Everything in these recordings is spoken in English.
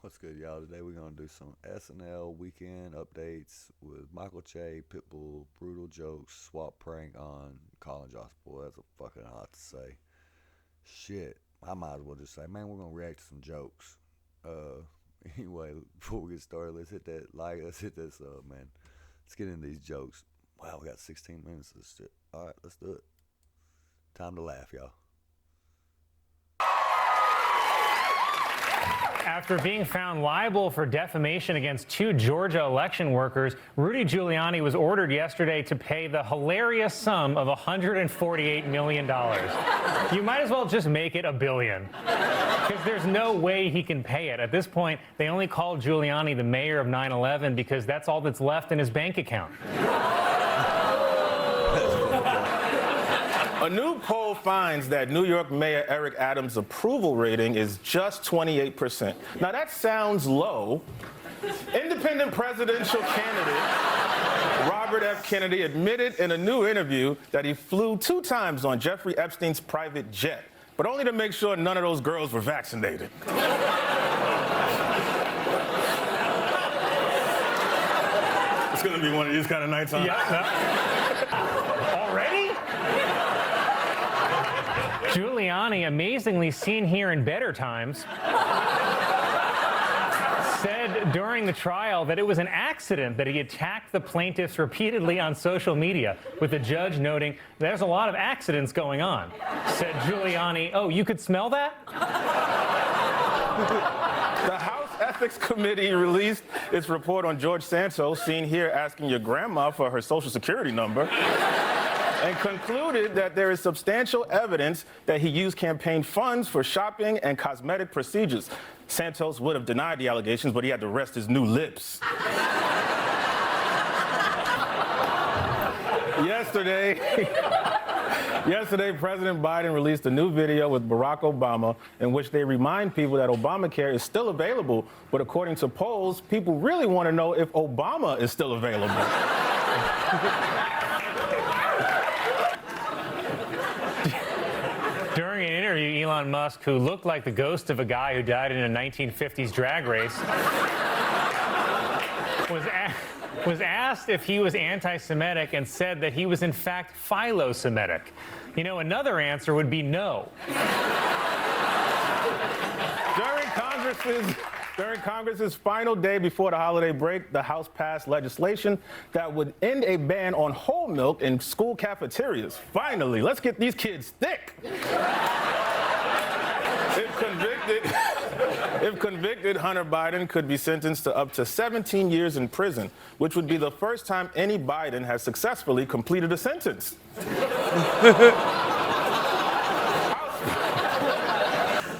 What's good, y'all? Today we're gonna do some SNL weekend updates with Michael Che, Pitbull, brutal jokes, swap prank on Colin Jost. Boy, that's a fucking lot to say. Shit, I might as well just say, man, we're gonna react to some jokes. Anyway, before we get started, let's hit that like, let's hit this up, man. Let's get into these jokes. Wow, we got 16 minutes of this shit. All right, let's do it. Time to laugh, y'all. After being found liable for defamation against two Georgia election workers, Rudy Giuliani was ordered yesterday to pay the hilarious sum of $148 million. You might as well just make it $1 billion, because there's no way he can pay it. At this point, they only call Giuliani the mayor of 9/11 because that's all that's left in his bank account. A new poll finds that New York Mayor Eric Adams' approval rating is just 28%. Now that sounds low. Independent presidential candidate Robert F. Kennedy admitted in a new interview that he flew 2 times on Jeffrey Epstein's private jet, but only to make sure none of those girls were vaccinated. It's gonna be one of these kind of nights, huh? Yeah. Already? Giuliani, amazingly seen here in better times, said during the trial that it was an accident that he attacked the plaintiffs repeatedly on social media, with the judge noting, there's a lot of accidents going on. Said Giuliani, oh, you could smell that? The House Ethics Committee released its report on George Santos, seen here asking your grandma for her social security number, and concluded that there is substantial evidence that he used campaign funds for shopping and cosmetic procedures. Santos would have denied the allegations, but he had to rest his new lips. Yesterday, President Biden released a new video with Barack Obama in which they remind people that Obamacare is still available, but according to polls, people really want to know if Obama is still available. During an interview, Elon Musk, who looked like the ghost of a guy who died in a 1950s drag race, was asked if he was anti-Semitic and said that he was in fact philo-Semitic. You know, another answer would be no. During Congress's final day before the holiday break, the House passed legislation that would end a ban on whole milk in school cafeterias. Finally, let's get these kids thick. If convicted, Hunter Biden could be sentenced to up to 17 years in prison, which would be the first time any Biden has successfully completed a sentence.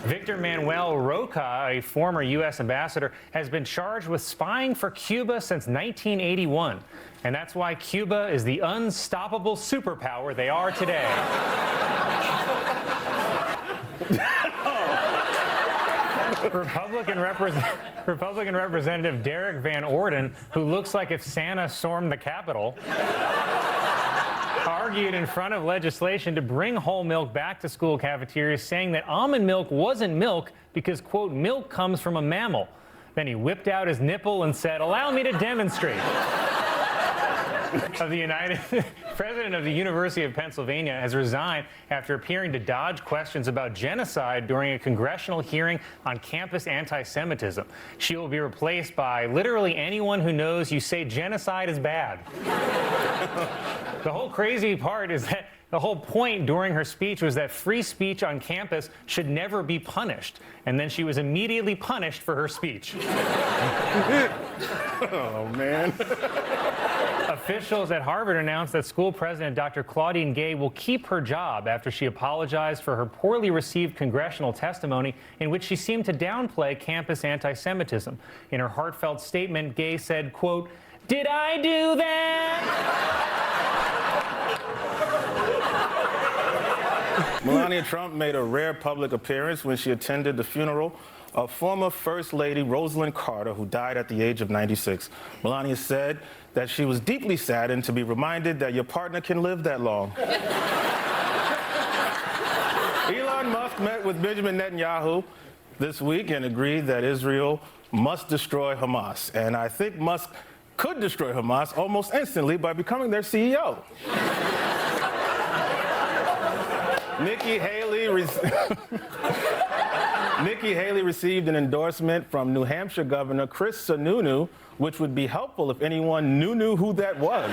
Victor Manuel Roca, a former U.S. ambassador, has been charged with spying for Cuba since 1981. And that's why Cuba is the unstoppable superpower they are today. Republican Representative Derek Van Orden, who looks like if Santa stormed the Capitol, argued in front of legislation to bring whole milk back to school cafeterias, saying that almond milk wasn't milk because, quote, milk comes from a mammal. Then he whipped out his nipple and said, allow me to demonstrate. President of the University of Pennsylvania has resigned after appearing to dodge questions about genocide during a congressional hearing on campus anti-Semitism. She will be replaced by literally anyone who knows you say genocide is bad. The whole crazy part is that the whole point during her speech was that free speech on campus should never be punished. And then she was immediately punished for her speech. Oh, man. Officials at Harvard announced that school president Dr. Claudine Gay will keep her job after she apologized for her poorly received congressional testimony in which she seemed to downplay campus anti-Semitism. In her heartfelt statement, Gay said, quote, "Did I do that?" Melania Trump made a rare public appearance when she attended the funeral of former First Lady Rosalind Carter, who died at the age of 96. Melania said that she was deeply saddened to be reminded that your partner can live that long. Elon Musk met with Benjamin Netanyahu this week and agreed that Israel must destroy Hamas. And I think Musk could destroy Hamas almost instantly by becoming their CEO. Nikki Haley received an endorsement from New Hampshire Governor Chris Sununu, which would be helpful if anyone knew who that was.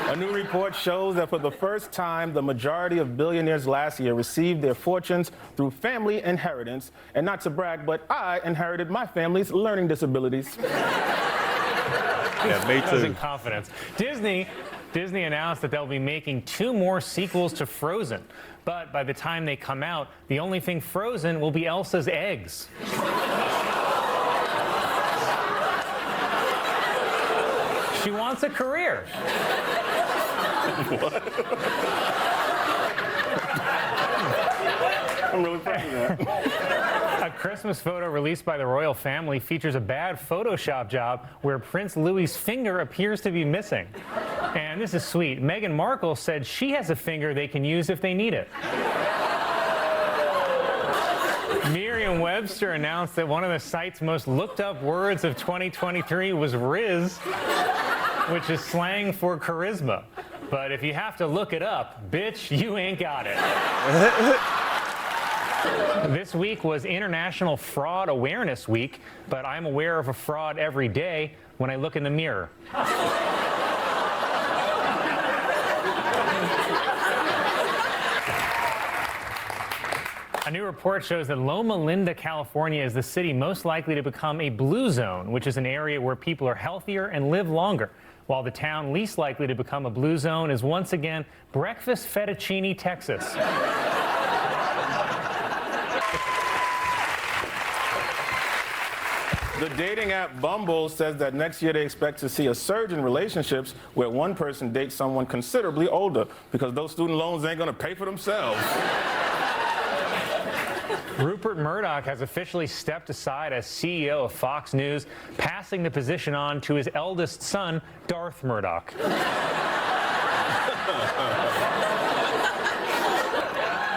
A new report shows that for the first time, the majority of billionaires last year received their fortunes through family inheritance. And not to brag, but I inherited my family's learning disabilities. Yeah, me That was in too. confidence. Disney announced that they'll be making 2 more sequels to Frozen. But by the time they come out, the only thing frozen will be Elsa's eggs. She wants a career. What? I'm really proud of that. A Christmas photo released by the royal family features a bad Photoshop job where Prince Louis's finger appears to be missing. And this is sweet. Meghan Markle said she has a finger they can use if they need it. Merriam-Webster announced that one of the site's most looked up words of 2023 was Riz, which is slang for charisma. But if you have to look it up, bitch, you ain't got it. This week was International Fraud Awareness Week, but I'm aware of a fraud every day when I look in the mirror. A new report shows that Loma Linda, California is the city most likely to become a blue zone, which is an area where people are healthier and live longer, while the town least likely to become a blue zone is once again Breakfast Fettuccine, Texas. The dating app Bumble says that next year they expect to see a surge in relationships where one person dates someone considerably older because those student loans ain't gonna pay for themselves. Rupert Murdoch has officially stepped aside as CEO of Fox News, passing the position on to his eldest son, Darth Murdoch.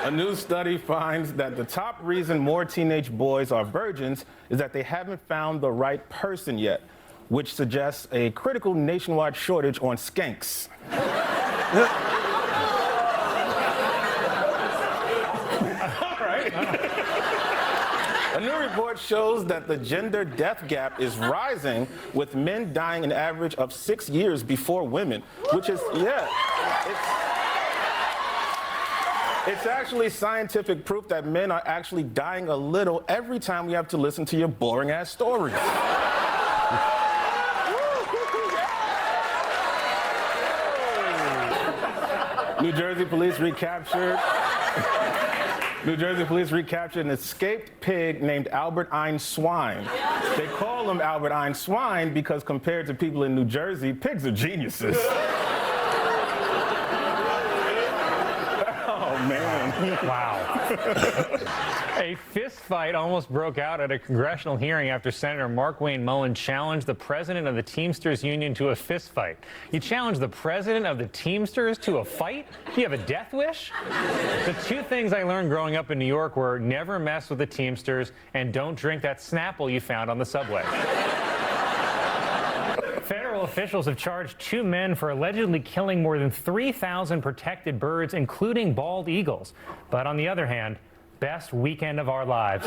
A new study finds that the top reason more teenage boys are virgins is that they haven't found the right person yet, which suggests a critical nationwide shortage on skanks. A new report shows that the gender death gap is rising, with men dying an average of 6 years before women, which is, it's actually scientific proof that men are actually dying a little every time we have to listen to your boring ass stories. New Jersey police recaptured an escaped pig named Albert Einstein. They call him Albert Einstein because compared to people in New Jersey, pigs are geniuses. Oh, man. Wow. A fist fight almost broke out at a congressional hearing after Senator Markwayne Mullin challenged the president of the Teamsters Union to a fist fight. You challenge the president of the Teamsters to a fight? Do you have a death wish? The 2 things I learned growing up in New York were never mess with the Teamsters and don't drink that Snapple you found on the subway. Federal officials have charged 2 men for allegedly killing more than 3,000 protected birds, including bald eagles. But on the other hand, best weekend of our lives.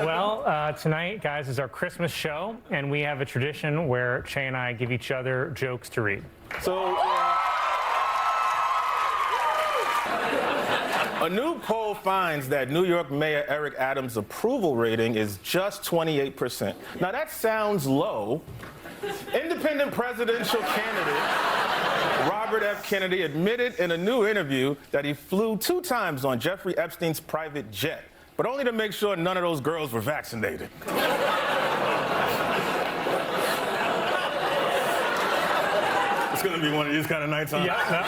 Well, tonight, guys, is our Christmas show, and we have a tradition where Che and I give each other jokes to read. So, a new poll finds that New York Mayor Eric Adams' approval rating is just 28%. Now, that sounds low. Independent presidential candidate Robert F. Kennedy admitted in a new interview that he flew 2 times on Jeffrey Epstein's private jet, but only to make sure none of those girls were vaccinated. It's gonna be one of these kind of nights, huh? Yeah,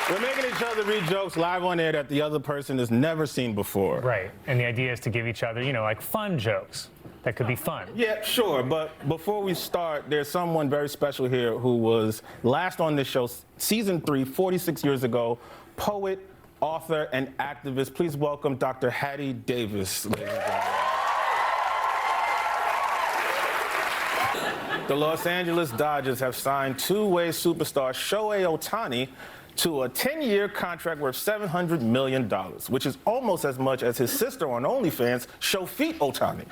no. We're making each other read jokes live on air that the other person has never seen before. Right. And the idea is to give each other, like fun jokes that could be fun. Yeah, sure. But before we start, there's someone very special here who was last on this show, season 3, 46 years ago. Poet, author, and activist. Please welcome Dr. Hattie Davis, ladies and gentlemen. The Los Angeles Dodgers have signed two-way superstar Shohei Ohtani to a 10-year contract worth $700 million, which is almost as much as his sister on OnlyFans, Shofeet Ohtani.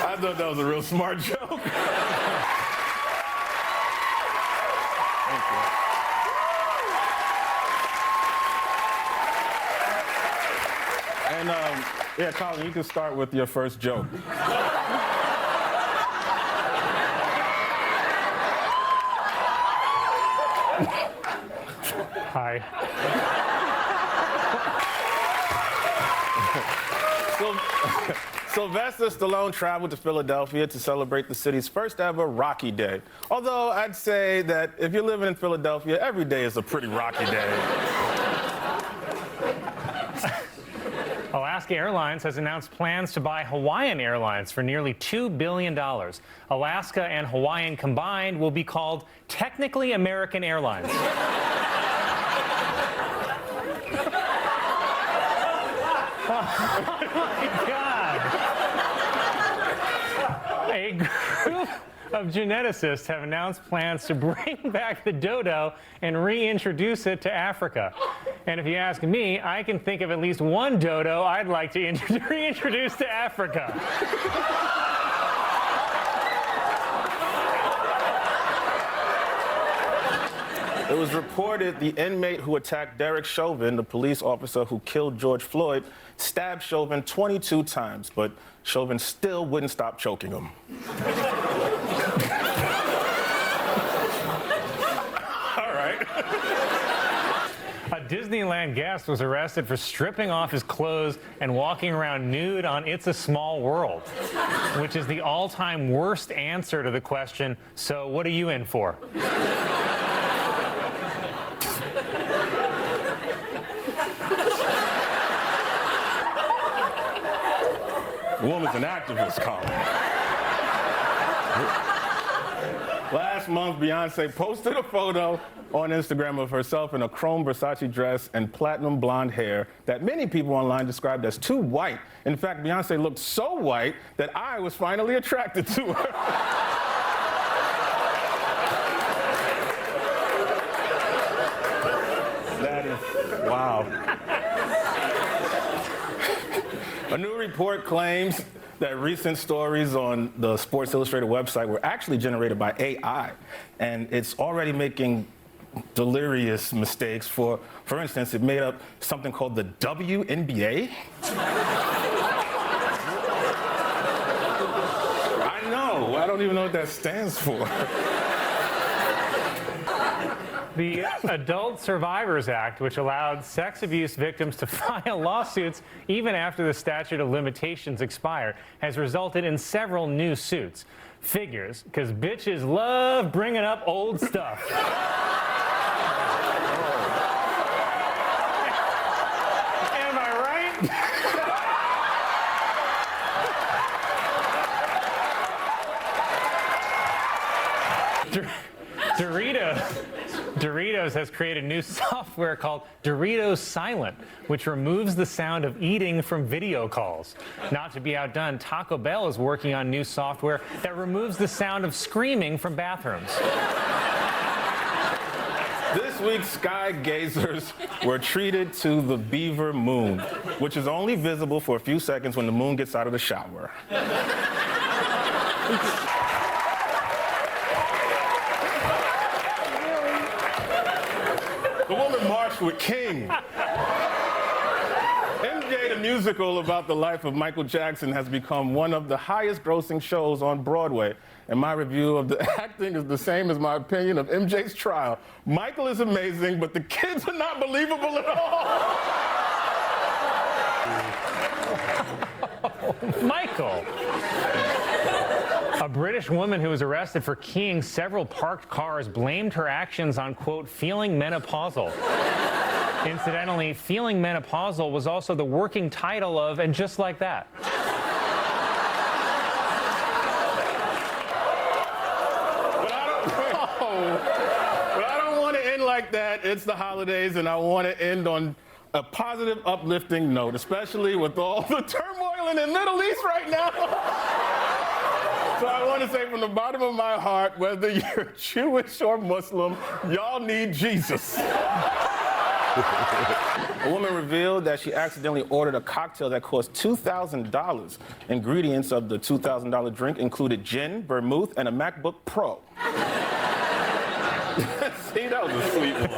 I thought that was a real smart joke. Thank you. And yeah, Colin, you can start with your first joke. Hi. Sylvester Stallone traveled to Philadelphia to celebrate the city's first ever Rocky Day. Although I'd say that if you're living in Philadelphia, every day is a pretty rocky day. Alaska Airlines has announced plans to buy Hawaiian Airlines for nearly $2 billion. Alaska and Hawaiian combined will be called Technically American Airlines. Oh my God. A group of geneticists have announced plans to bring back the dodo and reintroduce it to Africa. And if you ask me, I can think of at least one dodo I'd like to reintroduce to Africa. It was reported the inmate who attacked Derek Chauvin, the police officer who killed George Floyd, stabbed Chauvin 22 times, but Chauvin still wouldn't stop choking him. All right. A Disneyland guest was arrested for stripping off his clothes and walking around nude on It's a Small World, which is the all-time worst answer to the question, so what are you in for? The woman's an activist, Colin. Last month, Beyonce posted a photo on Instagram of herself in a chrome Versace dress and platinum blonde hair that many people online described as too white. In fact, Beyonce looked so white that I was finally attracted to her. That is, wow. A new report claims that recent stories on the Sports Illustrated website were actually generated by AI, and it's already making delirious mistakes. For instance, it made up something called the WNBA. I know, I don't even know what that stands for. The Adult Survivors Act, which allowed sex abuse victims to file lawsuits even after the statute of limitations expired, has resulted in several new suits. Figures, because bitches love bringing up old stuff. Am I right? Doritos has created new software called Doritos Silent, which removes the sound of eating from video calls. Not to be outdone, Taco Bell is working on new software that removes the sound of screaming from bathrooms. This week, sky gazers were treated to the beaver moon, which is only visible for a few seconds when the moon gets out of the shower. The woman marched with King. MJ, the musical about the life of Michael Jackson, has become one of the highest grossing shows on Broadway. And my review of the acting is the same as my opinion of MJ's trial. Michael is amazing, but the kids are not believable at all. Michael. A British woman who was arrested for keying several parked cars blamed her actions on, quote, feeling menopausal. Incidentally, feeling menopausal was also the working title of And Just Like That. But I don't want to end like that. It's the holidays, and I want to end on a positive, uplifting note, especially with all the turmoil in the Middle East right now. So I want to say from the bottom of my heart, whether you're Jewish or Muslim, y'all need Jesus. A woman revealed that she accidentally ordered a cocktail that cost $2,000. Ingredients of the $2,000 drink included gin, vermouth, and a MacBook Pro. See, that was a sweet one.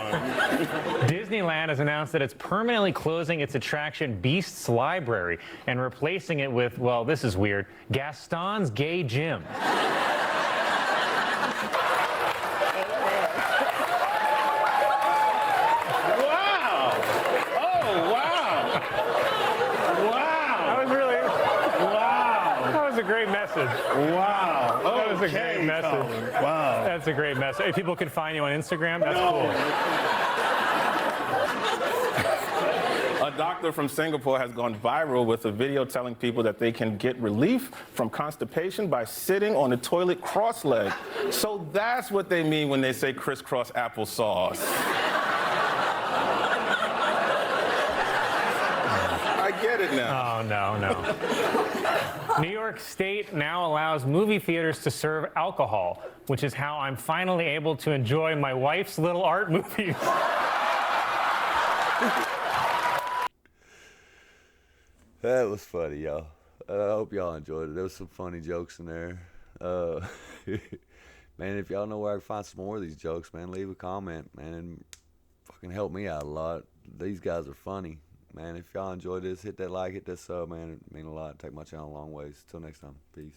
Disneyland has announced that it's permanently closing its attraction Beast's Library and replacing it with, well, this is weird, Gaston's Gay Gym. A great message. Wow. That was a great message. Colin. Wow. That's a great message. If people can find you on Instagram, that's cool. A doctor from Singapore has gone viral with a video telling people that they can get relief from constipation by sitting on the toilet cross-legged. So that's what they mean when they say crisscross applesauce. I get it now. Oh, no. New York State now allows movie theaters to serve alcohol, which is how I'm finally able to enjoy my wife's little art movies. That was funny, y'all. I hope y'all enjoyed it. There was some funny jokes in there. Man, if y'all know where I can find some more of these jokes, man, leave a comment, man, and fucking help me out a lot. These guys are funny. Man, if y'all enjoyed this, hit that like, hit that sub, man. It means a lot. Take my channel a long ways. Till next time. Peace.